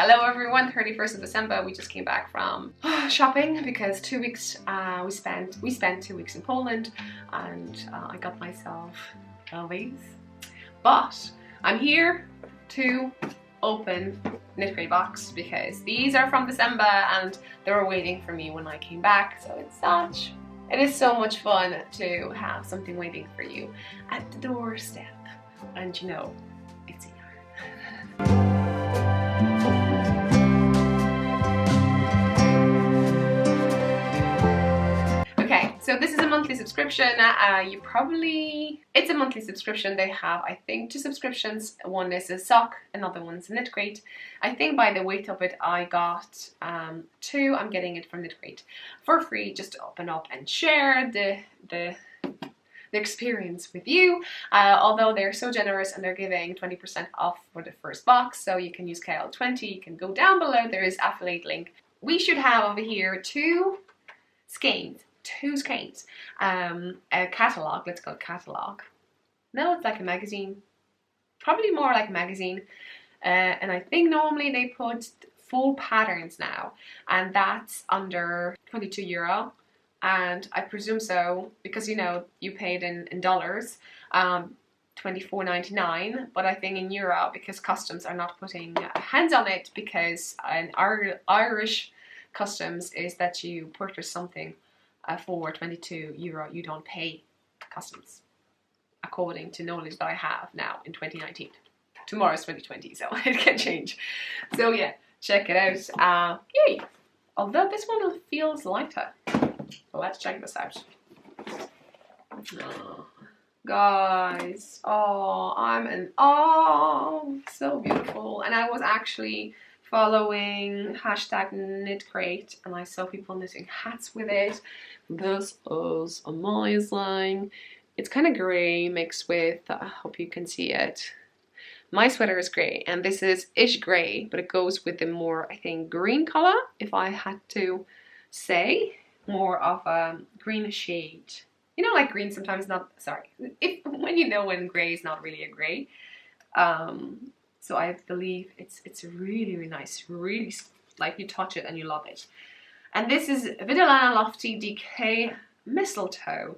Hello everyone, 31st of December. We just came back from shopping because 2 weeks we spent 2 weeks in Poland, and I got myself these. But I'm here to open KnitCrate box because these are from December and they were waiting for me when I came back. So it is so much fun to have something waiting for you at the doorstep, and you know, it's a yarn. Okay, so this is a monthly subscription. It's a monthly subscription. They have, I think, 2 subscriptions. One is a sock, another one's a KnitCrate. I think by the weight of it, I got 2. I'm getting it from KnitCrate for free, just to open up and share the experience with you. Although they're so generous and they're giving 20% off for the first box, so you can use KL20. You can go down below. There is affiliate link. We should have over here 2 skeins. A catalogue, let's go catalogue. No, it's like a magazine, probably more like a magazine. And I think normally they put full patterns now, and that's under €22. And I presume so because, you know, you paid in dollars, $24.99, but I think in euro, because customs are not putting hands on it, because an Irish customs is that you purchase something for €22, you don't pay customs, according to knowledge that I have now in 2019. Tomorrow's 2020, so it can change. So yeah, check it out. Yay! Although this one feels lighter. So let's check this out. Oh, guys, I'm in awe. So beautiful. And I was actually following #KnitCrate, and I saw people knitting hats with it. This is amazing. It's kind of grey mixed with, I hope you can see it. My sweater is grey, and this is ish grey, but it goes with the more, I think, green color, if I had to say. More of a green shade. You know, like green sometimes not, sorry. When you know when grey is not really a grey. So I believe it's really, really nice. Really, like, you touch it and you love it. And this is Vidalana Lofty DK Mistletoe.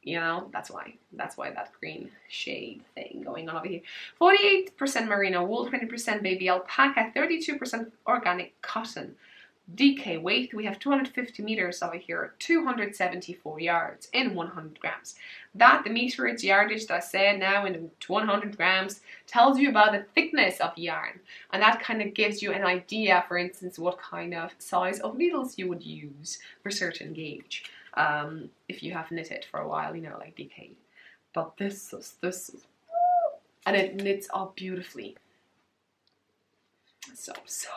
You know, that's why that green shade thing going on over here. 48% merino wool, 20% baby alpaca, 32% organic cotton. DK weight, we have 250 meters over here, 274 yards in 100 grams. That, the meterage yardage that I said now in 100 grams, tells you about the thickness of yarn. And that kind of gives you an idea, for instance, what kind of size of needles you would use for certain gauge. If you have knitted for a while, you know, like DK. But this is, and it knits up beautifully. So nice.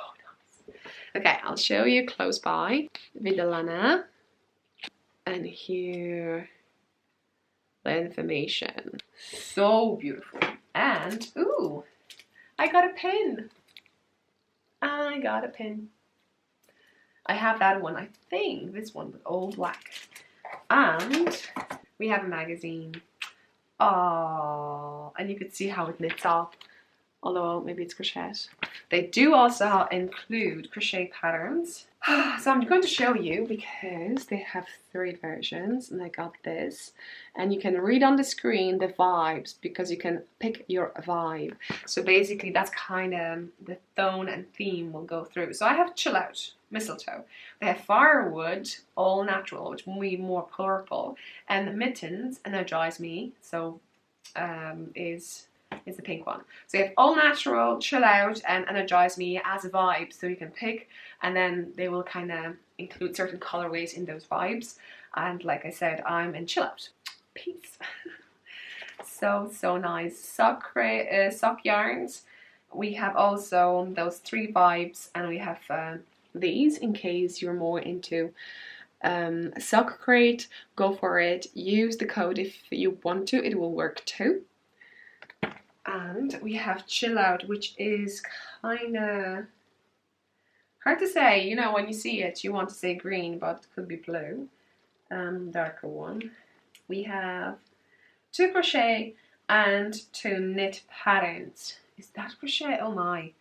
Okay, I'll show you close by Vidalana, and here the information. So beautiful. And ooh, I got a pin. I have that one, I think this one with old black. And we have a magazine. Oh, and you can see how it knits up. Although maybe it's crochet. They do also include crochet patterns. So I'm going to show you because they have 3 versions, and I got this. And you can read on the screen the vibes, because you can pick your vibe. So basically that's kind of the tone and theme will go through. So I have Chill Out, Mistletoe. They have Firewood, All Natural, which will be more purple. And Mittens, Energize Me, so is the pink one. So you have All Natural, Chill Out, and Energize Me as a vibe. So you can pick, and then they will kind of include certain colorways in those vibes. And like I said, I'm in Chill Out. Peace. So nice. Sock yarns. We have also those 3 vibes, and we have these in case you're more into sock crate. Go for it. Use the code if you want to. It will work too. And we have Chill Out, which is kind of hard to say. You know, when you see it, you want to say green, but it could be blue. Darker one. We have 2 crochet and 2 knit patterns. Is that crochet? Oh my.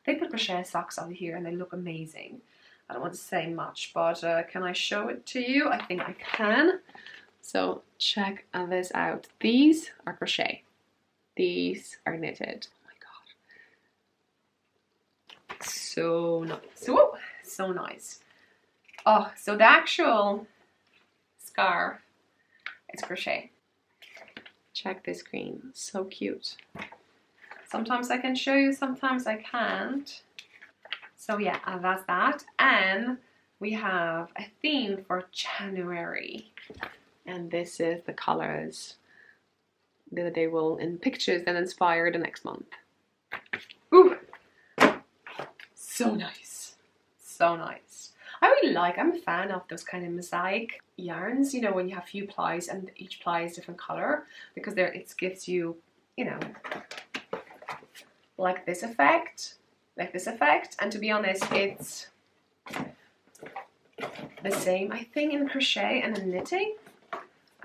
They put crochet socks over here and they look amazing. I don't want to say much, but can I show it to you? I think I can. So check this out. These are crochet. These are knitted. Oh my god. So nice. Whoa, so nice. Oh, so the actual scarf is crochet. Check this green. So cute. Sometimes I can show you, sometimes I can't. So yeah, and that's that. And we have a theme for January. And this is the colors that they will, in pictures, then inspire the next month. Ooh! So nice. So nice. I really like, I'm a fan of those kind of mosaic yarns, you know, when you have few plies and each ply is different color, because there it gives you, you know, like this effect. And to be honest, it's the same, I think, in crochet and in knitting.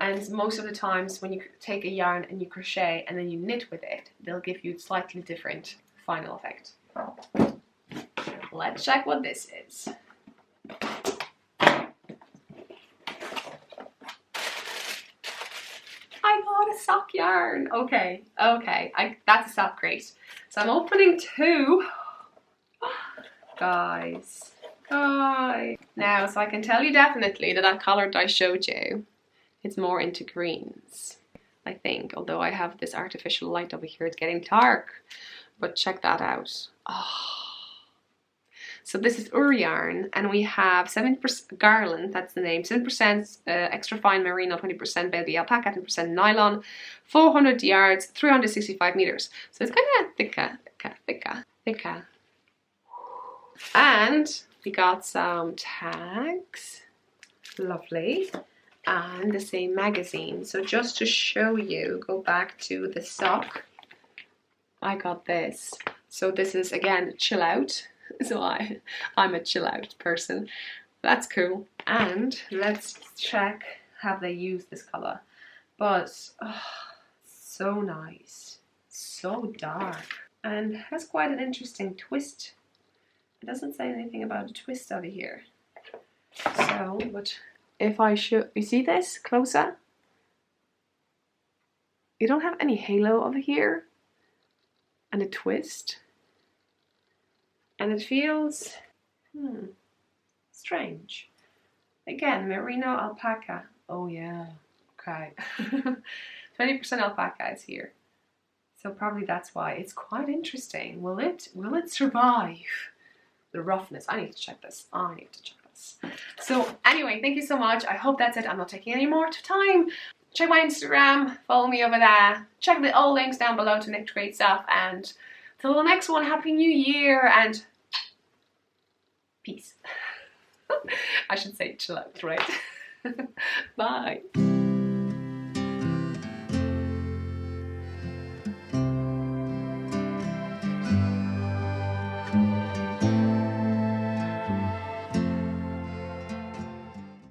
And most of the times when you take a yarn and you crochet and then you knit with it, they'll give you a slightly different final effect. Let's check what this is. I got a sock yarn. Okay, that's a sock crate. So I'm opening two. Guys. Now, so I can tell you definitely that color that I showed you, it's more into greens, I think. Although I have this artificial light over here, it's getting dark. But check that out. Oh. So this is Ur yarn, and we have 70% garland, that's the name, 7% extra fine merino, 20% baby alpaca, 10% nylon, 400 yards, 365 meters. So it's kind of thicker. And we got some tags, lovely, and the same magazine. So just to show you, go back to the sock. I got this. So this is, again, chill out. So I'm a chill out person. That's cool. And let's check how they use this color. But so nice, so dark, and has quite an interesting twist. It doesn't say anything about a twist over here. So, but if I show, you see this closer? You don't have any halo over here, and a twist. And it feels strange. Again, merino alpaca. Oh yeah, okay. 20% alpaca is here. So probably that's why. It's quite interesting. Will it survive the roughness? I need to check this. So anyway, thank you so much. I hope that's it. I'm not taking any more time. Check my Instagram, follow me over there. Check the all links down below to KnitCrate stuff, and till the next one, Happy New Year and peace. I should say chill out, right? Bye.